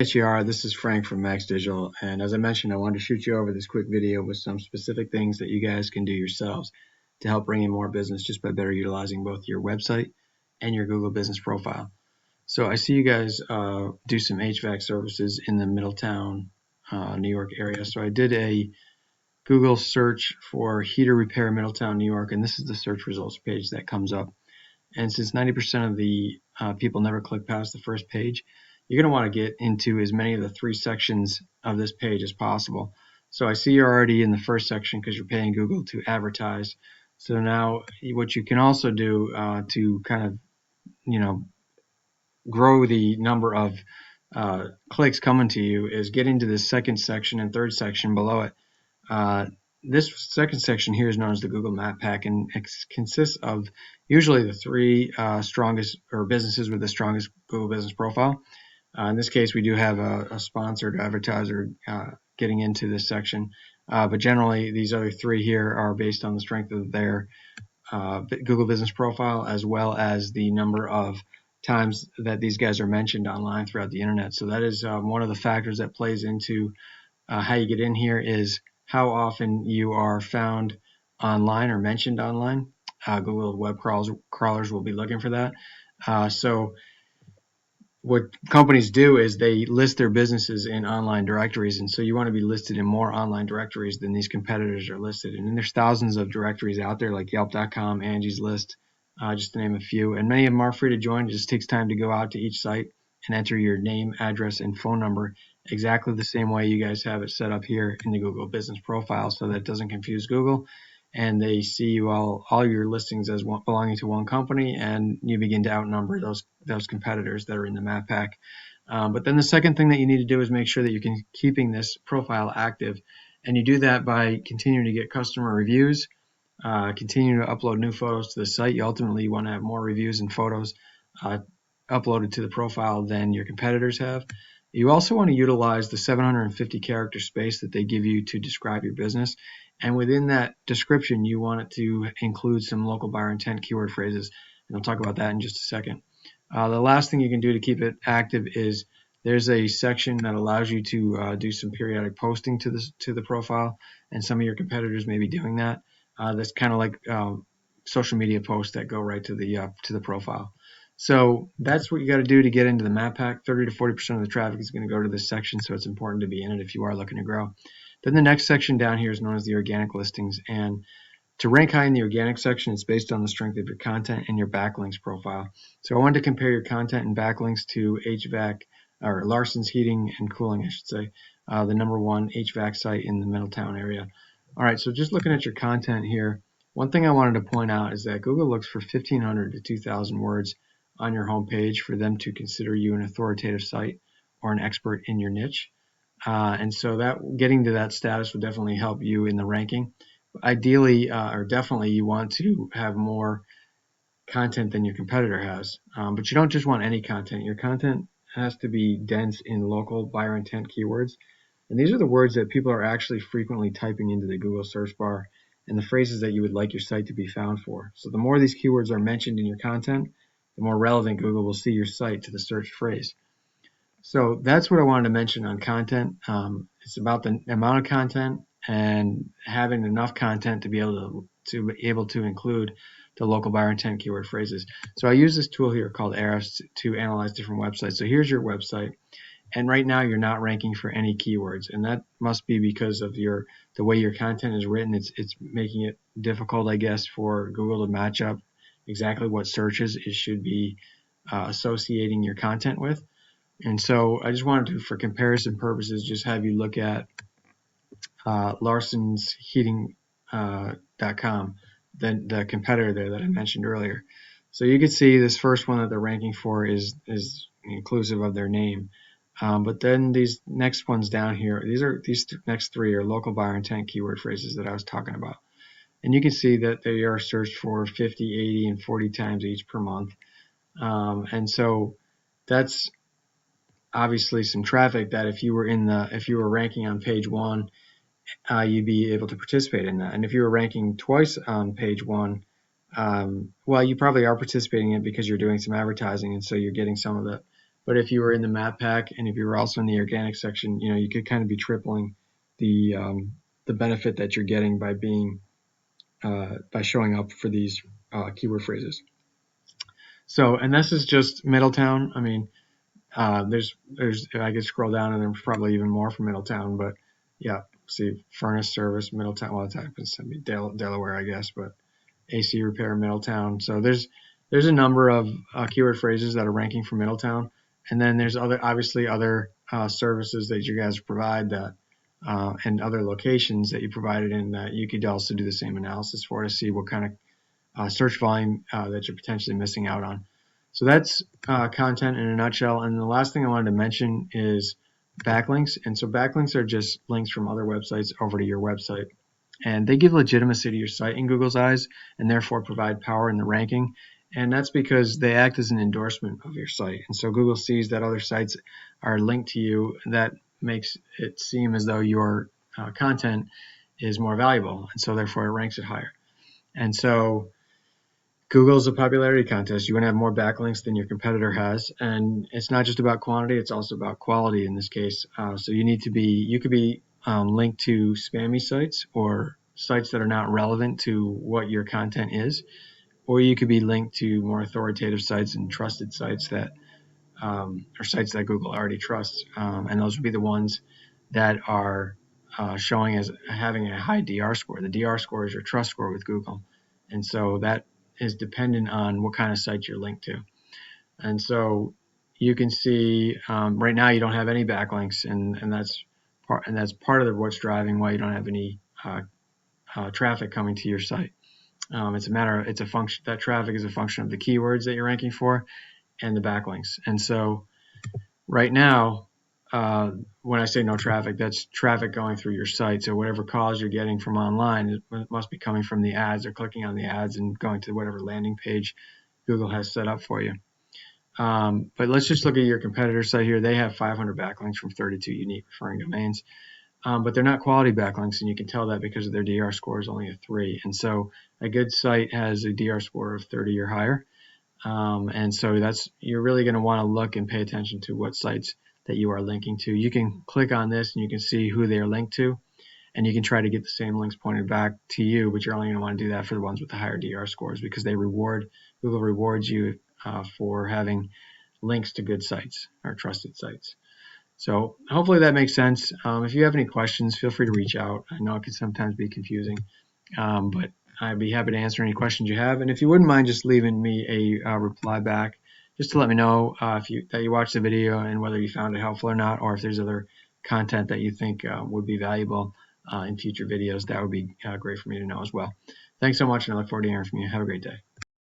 CR, this is Frank from Max Digital, and as I mentioned, I wanted to shoot you over this quick video with some specific things that you guys can do yourselves to help bring in more business just by better utilizing both your website and your Google Business Profile. So I see you guys do some HVAC services in the Middletown, New York area. So I did a Google search for heater repair Middletown, New York, and this is the search results page that comes up. And since 90% of the people never click past the first page, you're going to want to get into as many of the 3 sections of this page as possible. So I see you're already in the first section because you're paying Google to advertise. So now what you can also do to kind of, grow the number of clicks coming to you is get into the second section and third section below it. This second section here is known as the Google Map Pack, and it consists of usually the 3 strongest or businesses with the strongest Google Business Profile. In this case, we do have a sponsored advertiser getting into this section, but generally these other 3 here are based on the strength of their Google Business Profile as well as the number of times that these guys are mentioned online throughout the internet. So that is one of the factors that plays into how you get in here is how often you are found online or mentioned online. Google web crawlers will be looking for that. So what companies do is they list their businesses in online directories, and so you want to be listed in more online directories than these competitors are listed in. And there's thousands of directories out there like Yelp.com, Angie's List, just to name a few, and many of them are free to join. It just takes time to go out to each site and enter your name, address, and phone number exactly the same way you guys have it set up here in the Google Business Profile so that it doesn't confuse Google, and they see you all your listings as belonging to one company, and you begin to outnumber those competitors that are in the map pack. But then the second thing that you need to do is make sure that you're keeping this profile active, and you do that by continuing to get customer reviews, continue to upload new photos to the site. You ultimately want to have more reviews and photos uploaded to the profile than your competitors have. You also want to utilize the 750 character space that they give you to describe your business. And within that description, you want it to include some local buyer intent keyword phrases. And I'll talk about that in just a second. The last thing you can do to keep it active is there's a section that allows you to do some periodic posting to the profile. And some of your competitors may be doing that. That's kind of like social media posts that go right to the profile. So that's what you got to do to get into the map pack. 30 to 40% of the traffic is going to go to this section, so it's important to be in it if you are looking to grow. Then the next section down here is known as the organic listings, and to rank high in the organic section, it's based on the strength of your content and your backlinks profile. So I wanted to compare your content and backlinks to HVAC, or Larson's Heating and Cooling, I should say, the #1 HVAC site in the Middletown area. All right, so just looking at your content here, one thing I wanted to point out is that Google looks for 1,500 to 2,000 words on your homepage for them to consider you an authoritative site or an expert in your niche. And so that getting to that status would definitely help you in the ranking. Ideally, or definitely, you want to have more content than your competitor has. But you don't just want any content. Your content has to be dense in local buyer intent keywords. And these are the words that people are actually frequently typing into the Google search bar and the phrases that you would like your site to be found for. So the more these keywords are mentioned in your content, the more relevant Google will see your site to the search phrase. So that's what I wanted to mention on content. It's about the amount of content and having enough content to be able to include the local buyer intent keyword phrases. So I use this tool here called Ahrefs to analyze different websites. So here's your website, and right now you're not ranking for any keywords, and that must be because of the way your content is written. It's making it difficult, I guess, for Google to match up exactly what searches it should be associating your content with. And so I just wanted to, for comparison purposes, just have you look at Larson's Heating.com, the competitor there that I mentioned earlier. So you can see this first one that they're ranking for is inclusive of their name. But then these next ones down here, these next 3 are local buyer intent keyword phrases that I was talking about. And you can see that they are searched for 50, 80, and 40 times each per month. And so that's obviously some traffic that if you were ranking on page 1, you'd be able to participate in that. And if you were ranking twice on page 1, well, you probably are participating in it because you're doing some advertising, and so you're getting some of But if you were in the map pack and if you were also in the organic section, you could kind of be tripling the benefit that you're getting by being by showing up for these keyword phrases. So, and this is just Middletown. I mean, there's I could scroll down and there's probably even more from Middletown, but yeah, see furnace service Middletown. Well, that happens to be Delaware, I guess, but AC Repair Middletown. So there's a number of keyword phrases that are ranking for Middletown, and then there's obviously other services that you guys provide that and other locations that you provided in that you could also do the same analysis for to see what kind of search volume that you're potentially missing out on. So that's content in a nutshell. And the last thing I wanted to mention is backlinks. And so backlinks are just links from other websites over to your website. And they give legitimacy to your site in Google's eyes and therefore provide power in the ranking. And that's because they act as an endorsement of your site. And so Google sees that other sites are linked to you. That makes it seem as though your content is more valuable. And so therefore it ranks it higher. And so Google's a popularity contest. You want to have more backlinks than your competitor has, and it's not just about quantity; it's also about quality in this case. So you could be linked to spammy sites or sites that are not relevant to what your content is, or you could be linked to more authoritative sites and trusted sites that are sites that Google already trusts, and those would be the ones that are showing as having a high DR score. The DR score is your trust score with Google, and so that is dependent on what kind of site you're linked to. And so you can see right now you don't have any backlinks, and that's part of what's driving why you don't have any traffic coming to your site. It's a function that traffic is a function of the keywords that you're ranking for and the backlinks. And so right now, when I say no traffic, that's traffic going through your site. So whatever calls you're getting from online, it must be coming from the ads or clicking on the ads and going to whatever landing page Google has set up for you. But let's just look at your competitor site here. They have 500 backlinks from 32 unique referring domains, but they're not quality backlinks, and you can tell that because of their DR score is only a 3. And so a good site has a DR score of 30 or higher. And so you're really going to want to look and pay attention to what sites that you are linking to. You can click on this and you can see who they are linked to, and you can try to get the same links pointed back to you, but you're only going to want to do that for the ones with the higher DR scores because Google rewards you for having links to good sites or trusted sites. So hopefully that makes sense. If you have any questions, feel free to reach out. I know it can sometimes be confusing, but I'd be happy to answer any questions you have. And if you wouldn't mind just leaving me a reply back, just to let me know that you watched the video and whether you found it helpful or not, or if there's other content that you think would be valuable in future videos, that would be great for me to know as well. Thanks so much, and I look forward to hearing from you. Have a great day.